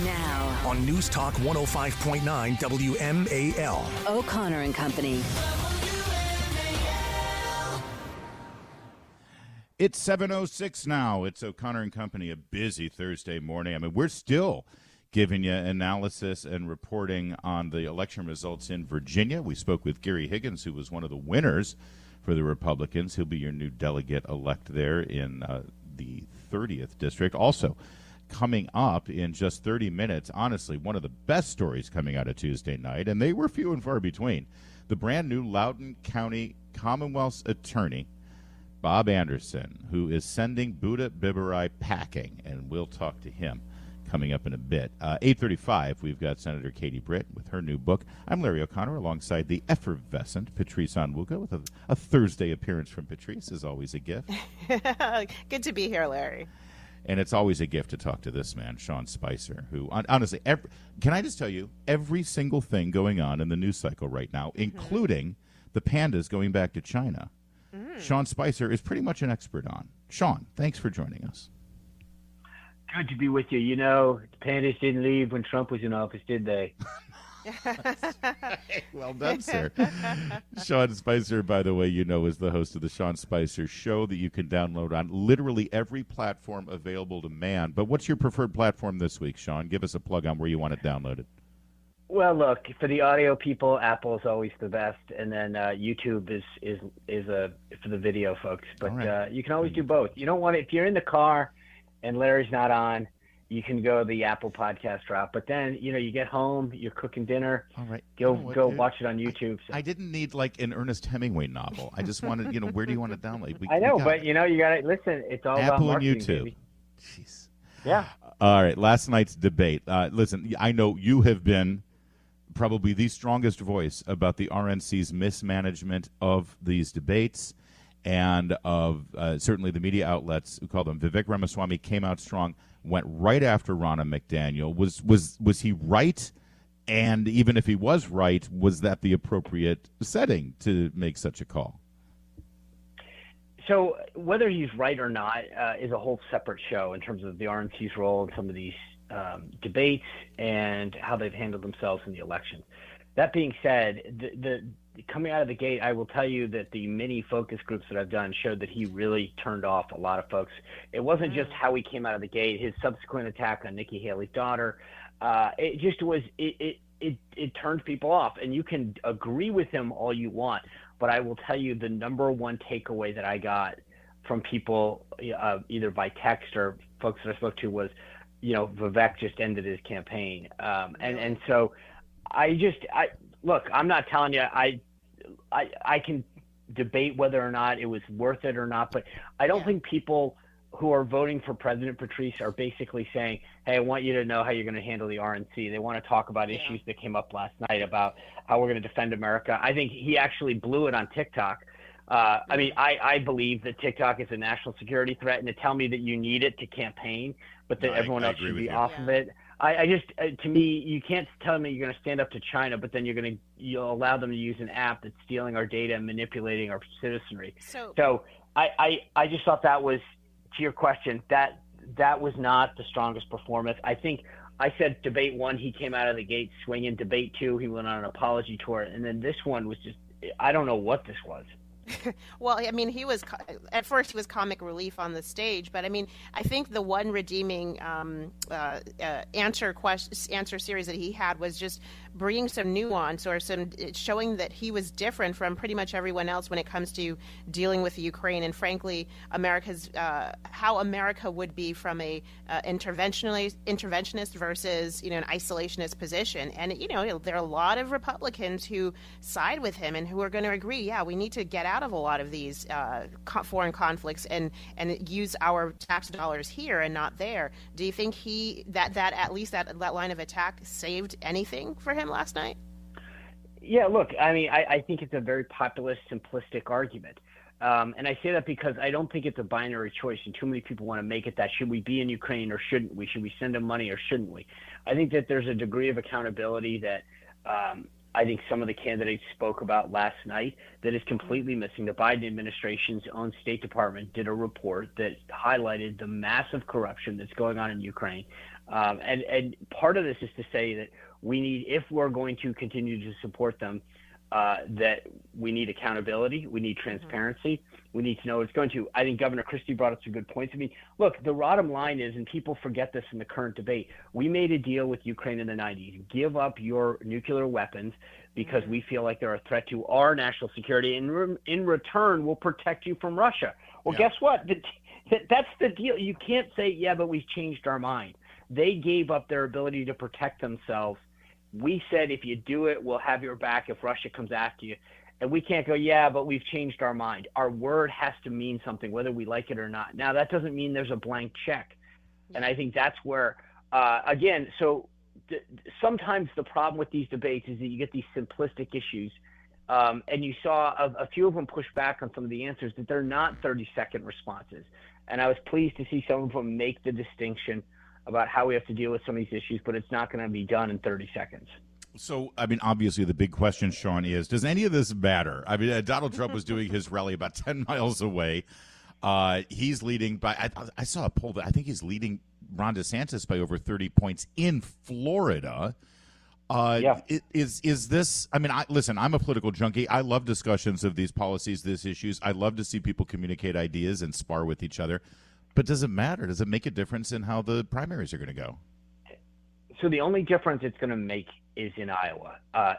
Now, on News Talk 105.9 WMAL. O'Connor and Company. It's 7:06 now. It's O'Connor and Company, a busy Thursday morning. I mean, we're still giving you analysis and reporting on the election results in Virginia. We spoke with Gary Higgins, who was one of the winners for the Republicans. He'll be your new delegate-elect there in the 30th District. Also, coming up in just 30 minutes, honestly, one of the best stories coming out of Tuesday night, and they were few and far between. The brand new Loudoun County Commonwealth's attorney, Bob Anderson, who is sending Buddha Bibarai packing, and we'll talk to him coming up in a bit. 8:35, we've got Senator Katie Britt with her new book. I'm Larry O'Connor alongside the effervescent Patrice Onwuka with a Thursday appearance from Patrice is always a gift. Good to be here, Larry. And it's always a gift to talk to this man, Sean Spicer, who, honestly, can I just tell you, every single thing going on in the news cycle right now, including the pandas going back to China, Sean Spicer is pretty much an expert on. Sean, thanks for joining us. Good to be with you. You know, the pandas didn't leave when Trump was in office, did they? Well done, sir. Sean Spicer, by the way, you know, is the host of the Sean Spicer Show that you can download on literally every platform available to man. But what's your preferred platform this week, Sean? Give us a plug on where you want it downloaded. Well, look, for the audio people, Apple is always the best, and then YouTube is for the video folks. But right. You can always do both. You don't want it, if you're in the car and Larry's not on, you can go the Apple podcast route. But then, you know, you get home, you're cooking dinner. All right. Go dude? watch it on YouTube. I didn't need like an Ernest Hemingway novel. I just wanted, where do you want to download? I know, but you got to listen. It's all Apple about and marketing, YouTube. baby. Jeez. Yeah. All right. Last night's debate. Listen, I know you have been probably the strongest voice about the RNC's mismanagement of these debates and of certainly the media outlets who call them. Vivek Ramaswamy came out strong, went right after Ronna McDaniel. Was he right? And even if he was right, was that the appropriate setting to make such a call? So whether he's right or not is a whole separate show in terms of the RNC's role in some of these debates and how they've handled themselves in the election. That being said, the coming out of the gate, I will tell you that the many focus groups that I've done showed that he really turned off a lot of folks. It wasn't just how he came out of the gate, his subsequent attack on Nikki Haley's daughter. It just was, it turned people off. And you can agree with him all you want, but I will tell you the number one takeaway that I got from people, either by text or folks that I spoke to, was, Vivek just ended his campaign. And so look, I'm not telling you, I can debate whether or not it was worth it or not, but I don't think people who are voting for President Patrice are basically saying, hey, I want you to know how you're going to handle the RNC. They want to talk about issues that came up last night about how we're going to defend America. I think he actually blew it on TikTok. I believe that TikTok is a national security threat, and to tell me that you need it to campaign, but that everyone else should be off of it. I just, to me, you can't tell me you're going to stand up to China, but then you'll allow them to use an app that's stealing our data and manipulating our citizenry. So I just thought that was, to your question, that was not the strongest performance. I think I said debate 1, he came out of the gate swinging. Debate 2, he went on an apology tour. And then this one was just, I don't know what this was. Well, I mean, at first he was comic relief on the stage, but I mean, I think the one redeeming answer series that he had was just bringing some nuance or some showing that he was different from pretty much everyone else when it comes to dealing with Ukraine and, frankly, how America would be from a interventionist versus an isolationist position. And there are a lot of Republicans who side with him and who are going to agree, we need to get out of a lot of these foreign conflicts and use our tax dollars here and not there. Do you think that at least that line of attack saved anything for him last night? Yeah, look, I mean, I think it's a very populist, simplistic argument. And I say that because I don't think it's a binary choice, and too many people want to make it that should we be in Ukraine or shouldn't we? Should we send them money or shouldn't we? I think that there's a degree of accountability that I think some of the candidates spoke about last night that is completely missing. The Biden administration's own State Department did a report that highlighted the massive corruption that's going on in Ukraine. And part of this is to say that we need, if we're going to continue to support them, that we need accountability, we need transparency, we need to know what it's going to. I think Governor Christie brought up some good points. I mean, look, the bottom line is, and people forget this in the current debate, we made a deal with Ukraine in the 90s. Give up your nuclear weapons because we feel like they're a threat to our national security, and in return, we'll protect you from Russia. Well, guess what? That's the deal. You can't say, yeah, but we've changed our mind. They gave up their ability to protect themselves. We said, if you do it, we'll have your back if Russia comes after you. And we can't go, yeah, but we've changed our mind. Our word has to mean something, whether we like it or not. Now, that doesn't mean there's a blank check. And I think that's where, again, sometimes the problem with these debates is that you get these simplistic issues. And you saw a few of them push back on some of the answers, that they're not 30-second responses. And I was pleased to see some of them make the distinction about how we have to deal with some of these issues, but it's not going to be done in 30 seconds. So, I mean, obviously the big question, Sean, is, does any of this matter? I mean, Donald Trump was doing his rally about 10 miles away. He's leading by, I saw a poll that I think he's leading Ron DeSantis by over 30 points in Florida. Is this, I mean, listen, I'm a political junkie. I love discussions of these policies, these issues. I love to see people communicate ideas and spar with each other. But does it matter? Does it make a difference in how the primaries are going to go? So the only difference it's going to make is in Iowa,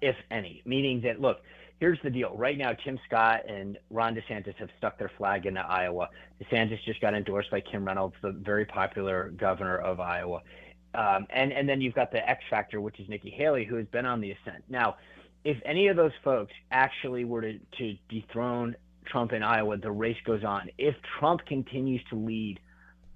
if any, meaning that, look, here's the deal. Right now, Tim Scott and Ron DeSantis have stuck their flag into Iowa. DeSantis just got endorsed by Kim Reynolds, the very popular governor of Iowa. And then you've got the X factor, which is Nikki Haley, who has been on the ascent. Now, if any of those folks actually were to dethrone Trump in Iowa, the race goes on. If Trump continues to lead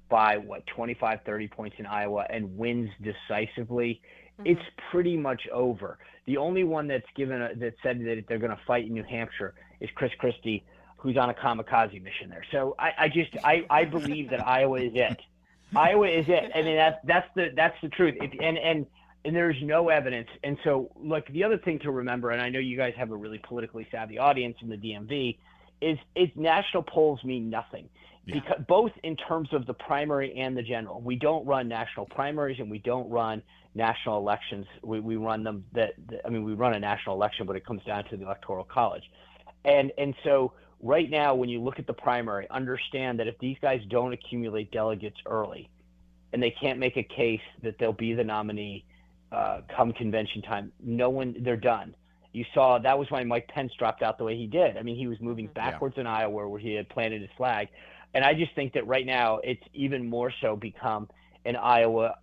by 25, 30 points in Iowa and wins decisively, it's pretty much over. The only one that said that they're going to fight in New Hampshire is Chris Christie, who's on a kamikaze mission there. So I believe that Iowa is it. Iowa is it. I mean, that's the truth. And there's no evidence. And so, look, the other thing to remember, and I know you guys have a really politically savvy audience in the DMV, is national polls mean nothing. Yeah. Because both in terms of the primary and the general. We don't run national primaries and we don't run national elections. We run them we run a national election, but it comes down to the Electoral College. And so right now, when you look at the primary, understand that if these guys don't accumulate delegates early and they can't make a case that they'll be the nominee come convention time, they're done. You saw that was why Mike Pence dropped out the way he did. I mean, he was moving backwards in Iowa where he had planted his flag. And I just think that right now it's even more so become an Iowa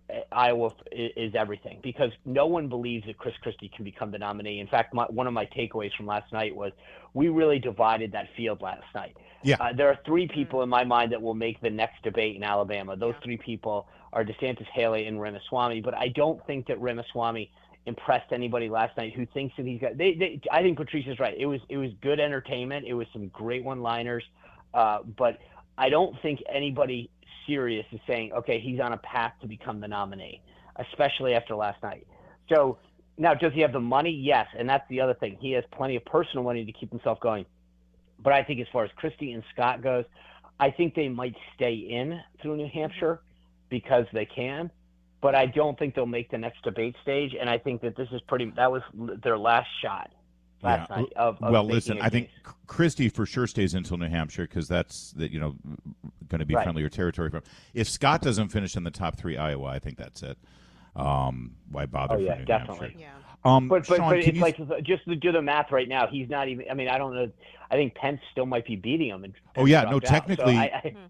is everything, because no one believes that Chris Christie can become the nominee. In fact, one of my takeaways from last night was we really divided that field last night. Yeah. There are three people in my mind that will make the next debate in Alabama. Those three people are DeSantis, Haley, and Ramaswamy. But I don't think that Ramaswamy impressed anybody last night who thinks that he's got. I think Patrice is right. It was good entertainment. It was some great one-liners, but I don't think anybody serious is saying, okay, he's on a path to become the nominee, especially after last night. So now, does he have the money? Yes, and that's the other thing. He has plenty of personal money to keep himself going. But I think as far as Christie and Scott goes, I think they might stay in through New Hampshire because they can. But I don't think they'll make the next debate stage, and I think that that was their last shot last night. Well, listen, I think Christie for sure stays until New Hampshire because that's going to be friendlier territory for him. If Scott doesn't finish in the top three Iowa, I think that's it. Why bother? Oh yeah, for New definitely. Hampshire? Yeah. But Sean, it's like, just to do the math right now, he's not even. I mean, I don't know. I think Pence still might be beating him.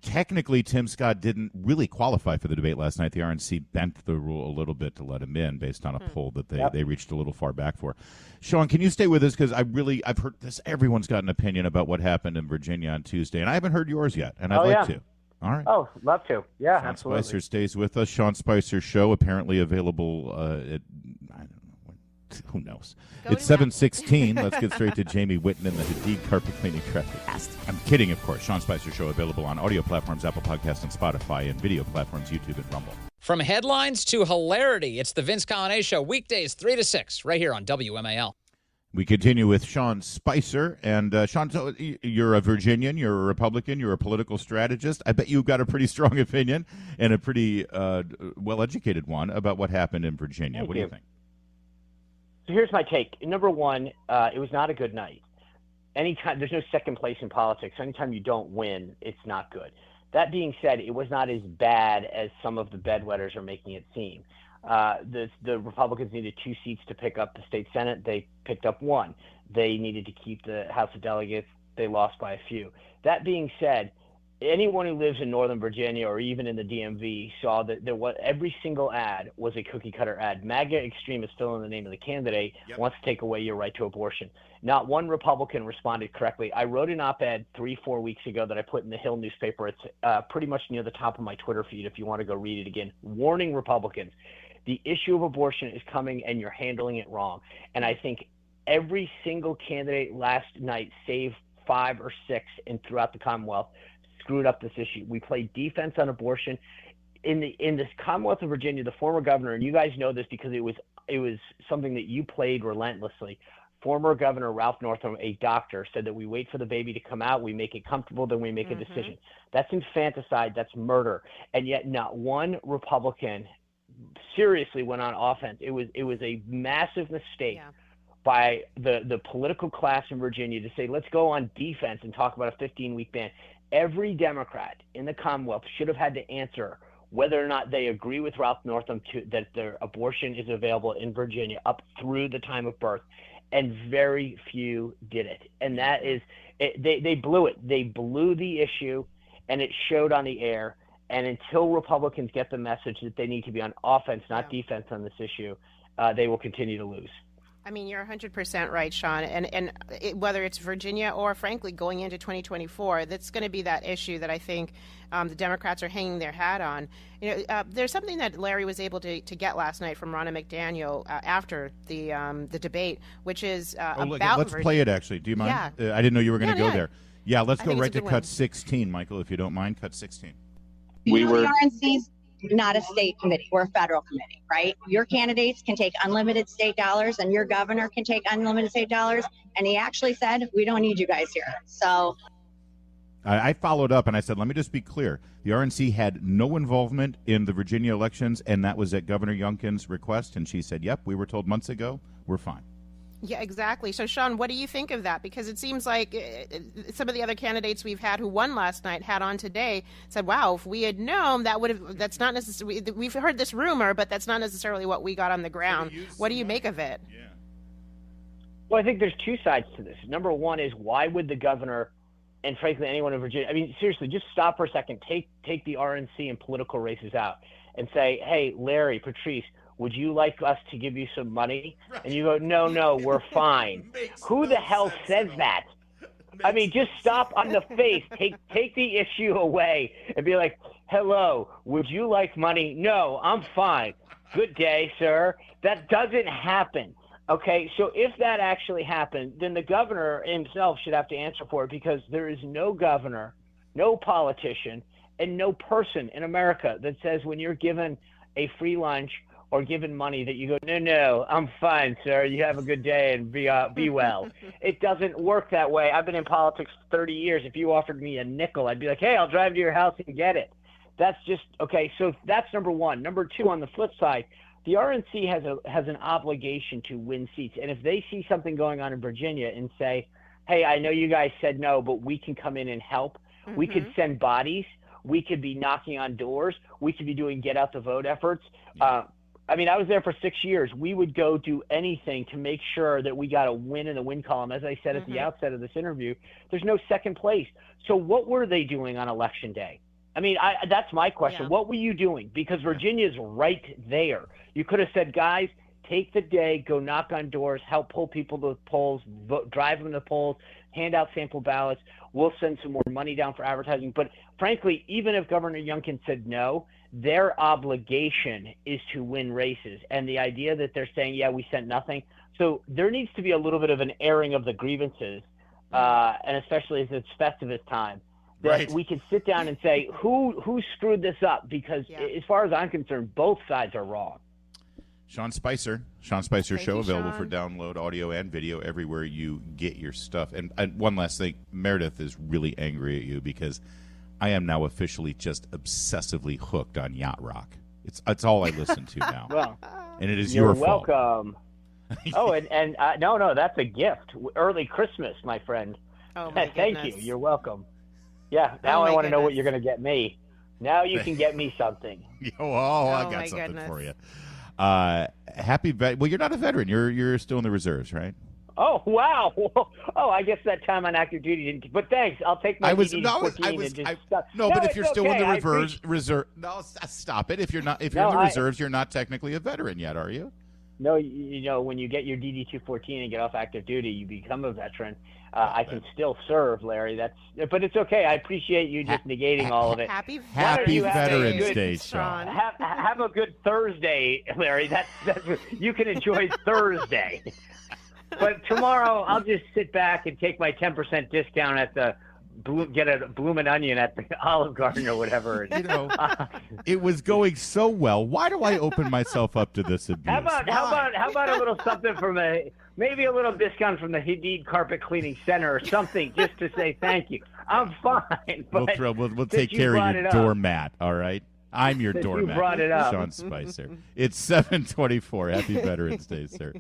Technically, Tim Scott didn't really qualify for the debate last night. The RNC bent the rule a little bit to let him in based on a poll that they reached a little far back for. Sean, can you stay with us because I've heard this. Everyone's got an opinion about what happened in Virginia on Tuesday, and I haven't heard yours yet, and I'd like to. All right. Oh, love to. Yeah, Sean absolutely. Spicer stays with us. Sean Spicer Show, apparently available at, who knows? It's 7:16. Let's get straight to Jamie Whitten and the Hadid carpet cleaning traffic. I'm kidding, of course. Sean Spicer Show available on audio platforms, Apple Podcasts, and Spotify, and video platforms, YouTube and Rumble. From headlines to hilarity, it's the Vince Coglianese Show, weekdays 3 to 6, right here on WMAL. We continue with Sean Spicer. And Sean, so you're a Virginian, you're a Republican, you're a political strategist. I bet you've got a pretty strong opinion and a pretty well-educated one about what happened in Virginia. What do you think? So here's my take. Number one, it was not a good night. Anytime there's no second place in politics. Anytime you don't win, it's not good. That being said, it was not as bad as some of the bedwetters are making it seem. The Republicans needed 2 seats to pick up the state Senate. They picked up 1. They needed to keep the House of Delegates. They lost by a few. That being said, anyone who lives in Northern Virginia or even in the DMV saw that every single ad was a cookie cutter ad. MAGA extremists, fill in the name of the candidate, wants to take away your right to abortion. Not one Republican responded correctly. I wrote an op-ed 3-4 weeks ago that I put in the Hill newspaper. It's pretty much near the top of my Twitter feed if you want to go read it again, warning Republicans. The issue of abortion is coming and you're handling it wrong. And I think every single candidate last night, save 5 or 6 throughout the Commonwealth, screwed up this issue. We played defense on abortion. In this Commonwealth of Virginia, the former governor, and you guys know this because it was something that you played relentlessly. Former Governor Ralph Northam, a doctor, said that we wait for the baby to come out, we make it comfortable, then we make a decision. That's infanticide, that's murder. And yet not one Republican seriously went on offense. It was a massive mistake by the political class in Virginia to say, let's go on defense and talk about a 15-week ban. Every Democrat in the Commonwealth should have had to answer whether or not they agree with Ralph Northam that their abortion is available in Virginia up through the time of birth. And very few did it. And that is, they blew it. They blew the issue, and it showed on the air. And until Republicans get the message that they need to be on offense, not defense on this issue, they will continue to lose. I mean, you're 100% right, Sean. And whether it's Virginia or, frankly, going into 2024, that's going to be that issue that I think the Democrats are hanging their hat on. You know, there's something that Larry was able to get last night from Ronna McDaniel after the debate, which is about let's play it, actually. Do you mind? Yeah. I didn't know you were going to go there. Yeah, let's go right to cut one. 16, Michael, if you don't mind. Cut 16. The RNC's not a state committee. We're a federal committee, right? Your candidates can take unlimited state dollars and your governor can take unlimited state dollars. And he actually said, we don't need you guys here. So I followed up and I said, let me just be clear. The RNC had no involvement in the Virginia elections, and that was at Governor Youngkin's request. And she said, yep, we were told months ago, we're fine. Yeah, exactly. So, Sean, what do you think of that? Because it seems like some of the other candidates we've had who won last night had on today said, wow, if we had known, that's not necessarily, we've heard this rumor, but that's not necessarily what we got on the ground. What do you make of it? Yeah. Well, I think there's 2 sides to this. Number one is, why would the governor and, frankly, anyone in Virginia, I mean, seriously, just stop for a second, take the RNC and political races out and say, hey, Larry, Patrice, would you like us to give you some money? Right. And you go, no, we're fine. Who the hell says that? I mean, just stop on the face. Take the issue away and be like, hello, would you like money? No, I'm fine. Good day, sir. That doesn't happen. Okay, so if that actually happened, then the governor himself should have to answer for it, because there is no governor, no politician, and no person in America that says when you're given a free lunch or given money that you go, no, I'm fine, sir. You have a good day and be well. It doesn't work that way. I've been in politics 30 years. If you offered me a nickel, I'd be like, hey, I'll drive to your house and get it. That's just, okay, so that's number one. Number two, on the flip side, the RNC has an obligation to win seats. And if they see something going on in Virginia and say, hey, I know you guys said no, but we can come in and help. Mm-hmm. We could send bodies. We could be knocking on doors. We could be doing get out the vote efforts. I mean, I was there for 6 years. We would go do anything to make sure that we got a win in the win column. As I said at the outset of this interview, there's no second place. So what were they doing on Election Day? I mean, that's my question. Yeah. What were you doing? Because Virginia's right there. You could have said, guys, take the day, go knock on doors, help pull people to the polls, vote, drive them to the polls, hand out sample ballots. We'll send some more money down for advertising. But frankly, even if Governor Youngkin said no, their obligation is to win races. And the idea that they're saying, yeah, we sent nothing. So there needs to be a little bit of an airing of the grievances, and especially as it's Festivus time, that we can sit down and say, who screwed this up? Because as far as I'm concerned, both sides are wrong. Sean Spicer Thank Show, you, available Sean. for download, audio and video, everywhere you get your stuff. And one last thing, Meredith is really angry at you because I am now officially just obsessively hooked on Yacht Rock. It's all I listen to now, Well, and it is you're your fault. welcome. Oh, and no, that's a gift. Early Christmas, my friend. Oh my Thank goodness. you. You're welcome. Yeah, now Oh, I my want to know what goodness. you're going to get me. Now you can get me something. Oh, I Oh, got my something goodness. for you. Happy well, you're not a veteran. You're still in the reserves, right? Oh, wow. Oh, I guess that time on active duty didn't. But thanks. I'll take my DD-14 and just stop. but if you're it's still in okay. the I reserve, no, stop it. If you're not, if No, you're in the I- reserves, you're not technically a veteran yet, are you? No, you know, when you get your DD-214 and get off active duty, you become a veteran. I can still serve, Larry. But it's okay. I appreciate you just negating all of it. Happy Happy Veterans Veterans Day, Day, Sean. Have a good Thursday, Larry. That's you can enjoy Thursday. But tomorrow I'll just sit back and take my 10% discount at the get a bloomin' onion at the Olive Garden or whatever. You know, it was going so well. Why do I open myself up to this abuse? How about a little something from maybe a little discount from the Hadid Carpet Cleaning Center or something just to say thank you. I'm fine. But We'll since take you care brought of your it up- doormat. All right. I'm your Since you doormat. brought it up. Sean Spicer. It's 7:24. Happy Veterans Day, sir.